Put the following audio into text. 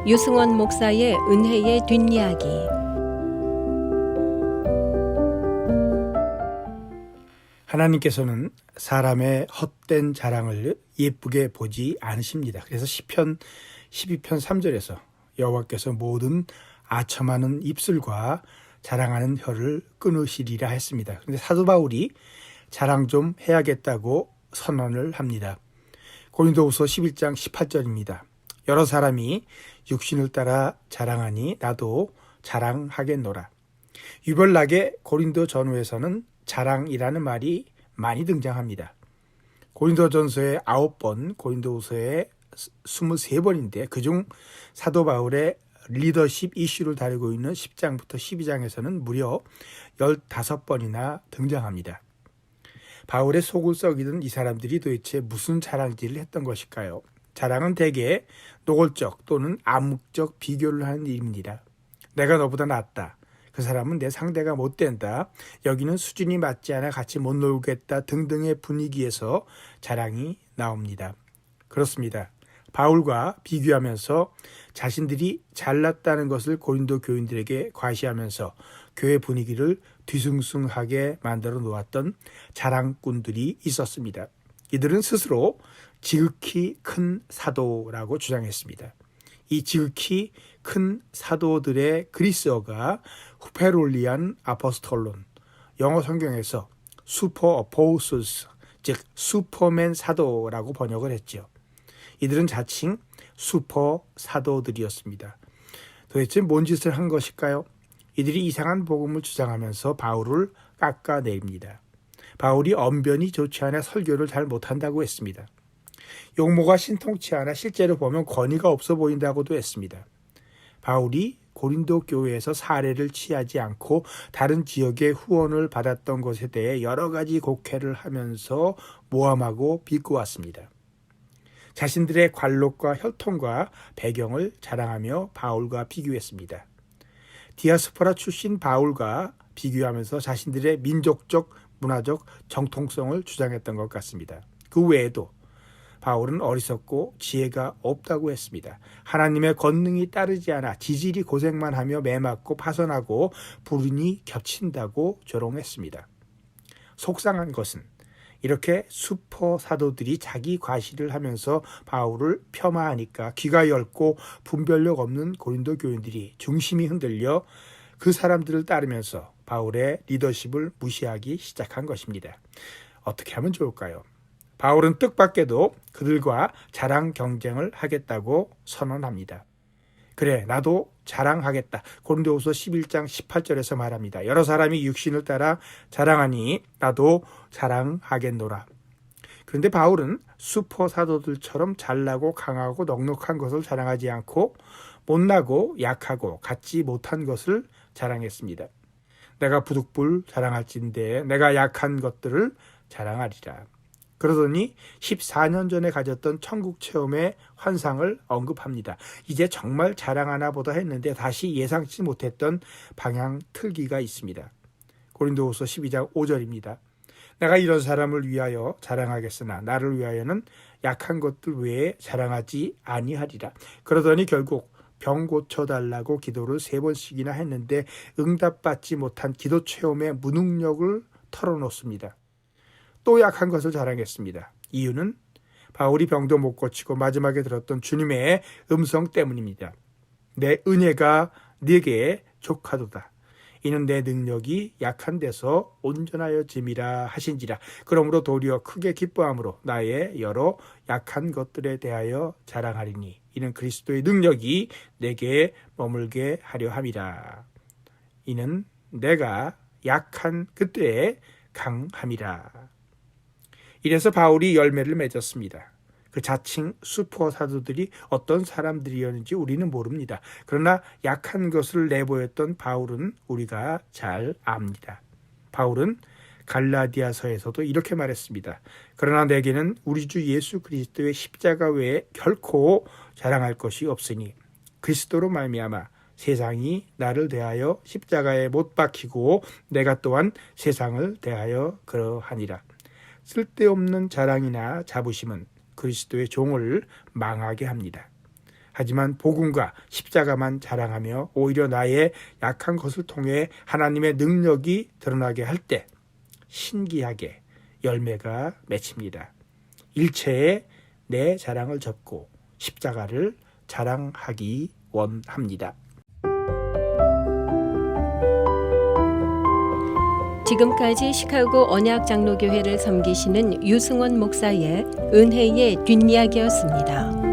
유승원 목사의 은혜의 뒷이야기. 하나님께서는 사람의 헛된 자랑을 예쁘게 보지 않으십니다. 그래서 시편 12편 3절에서 여호와께서 모든 아첨하는 입술과 자랑하는 혀를 끊으시리라 했습니다. 그런데 사도 바울이 자랑 좀 해야겠다고 선언을 합니다. 고린도후서 11장 18절입니다. 여러 사람이 육신을 따라 자랑하니 나도 자랑하겠노라. 유별나게 고린도 전후에서는 자랑이라는 말이 많이 등장합니다. 고린도전서에 9번, 고린도후서에 23번인데 그중 사도 바울의 리더십 이슈를 다루고 있는 10장부터 12장에서는 무려 15번이나 등장합니다. 바울의 속을 썩이던 이 사람들이 도대체 무슨 자랑질을 했던 것일까요? 자랑은 대개 노골적 또는 암묵적 비교를 하는 일입니다. 내가 너보다 낫다. 그 사람은 내 상대가 못 된다. 여기는 수준이 맞지 않아 같이 못 놀겠다 등등의 분위기에서 자랑이 나옵니다. 그렇습니다. 바울과 비교하면서 자신들이 잘났다는 것을 고린도 교인들에게 과시하면서 교회 분위기를 뒤숭숭하게 만들어 놓았던 자랑꾼들이 있었습니다. 이들은 스스로 지극히 큰 사도라고 주장했습니다. 이 지극히 큰 사도들의 그리스어가 후페롤리안 아포스톨론, 영어 성경에서 슈퍼 어포스스, 즉 슈퍼맨 사도라고 번역을 했죠. 이들은 자칭 슈퍼 사도들이었습니다. 도대체 뭔 짓을 한 것일까요? 이들이 이상한 복음을 주장하면서 바울을 깎아내립니다. 바울이 언변이 좋지 않아 설교를 잘 못한다고 했습니다. 용모가 신통치 않아 실제로 보면 권위가 없어 보인다고도 했습니다. 바울이 고린도 교회에서 사례를 취하지 않고 다른 지역의 후원을 받았던 것에 대해 여러 가지 곡해를 하면서 모함하고 비꼬았습니다. 자신들의 관록과 혈통과 배경을 자랑하며 바울과 비교했습니다. 디아스포라 출신 바울과 비교하면서 자신들의 민족적, 문화적 정통성을 주장했던 것 같습니다. 그 외에도 바울은 어리석고 지혜가 없다고 했습니다. 하나님의 권능이 따르지 않아 지질이 고생만 하며 매맞고 파선하고 불운이 겹친다고 조롱했습니다. 속상한 것은 이렇게 슈퍼 사도들이 자기 과시를 하면서 바울을 폄하하니까 귀가 얇고 분별력 없는 고린도 교인들이 중심이 흔들려 그 사람들을 따르면서 바울의 리더십을 무시하기 시작한 것입니다. 어떻게 하면 좋을까요? 바울은 뜻밖에도 그들과 자랑 경쟁을 하겠다고 선언합니다. 그래, 나도 자랑하겠다. 고린도후서 11장 18절에서 말합니다. 여러 사람이 육신을 따라 자랑하니 나도 자랑하겠노라. 그런데 바울은 슈퍼 사도들처럼 잘나고 강하고 넉넉한 것을 자랑하지 않고 못나고 약하고 갖지 못한 것을 자랑했습니다. 내가 부득불 자랑할진대 내가 약한 것들을 자랑하리라. 그러더니 14년 전에 가졌던 천국 체험의 환상을 언급합니다. 이제 정말 자랑하나 보다 했는데 다시 예상치 못했던 방향 틀기가 있습니다. 고린도후서 12장 5절입니다. 내가 이런 사람을 위하여 자랑하겠으나 나를 위하여는 약한 것들 외에 자랑하지 아니하리라. 그러더니 결국 병 고쳐달라고 기도를 3번씩이나 했는데 응답받지 못한 기도 체험의 무능력을 털어놓습니다. 또 약한 것을 자랑했습니다. 이유는 바울이 병도 못 고치고 마지막에 들었던 주님의 음성 때문입니다. 내 은혜가 네게 족하도다. 이는 내 능력이 약한 데서 온전하여 짐이라 하신지라. 그러므로 도리어 크게 기뻐함으로 나의 여러 약한 것들에 대하여 자랑하리니 이는 그리스도의 능력이 내게 머물게 하려 함이라. 이는 내가 약한 그때에 강함이라. 이래서 바울이 열매를 맺었습니다. 그 자칭 슈퍼 사도들이 어떤 사람들이었는지 우리는 모릅니다. 그러나 약한 것을 내보였던 바울은 우리가 잘 압니다. 바울은 갈라디아서에서도 이렇게 말했습니다. 그러나 내게는 우리 주 예수 그리스도의 십자가 외에 결코 자랑할 것이 없으니 그리스도로 말미암아 세상이 나를 대하여 십자가에 못 박히고 내가 또한 세상을 대하여 그러하니라. 쓸데없는 자랑이나 자부심은 그리스도의 종을 망하게 합니다. 하지만 복음과 십자가만 자랑하며 오히려 나의 약한 것을 통해 하나님의 능력이 드러나게 할 때 신기하게 열매가 맺힙니다. 일체에 내 자랑을 접고 십자가를 자랑하기 원합니다. 지금까지 시카고 언약장로교회를 섬기시는 유승원 목사의 은혜의 뒷이야기였습니다.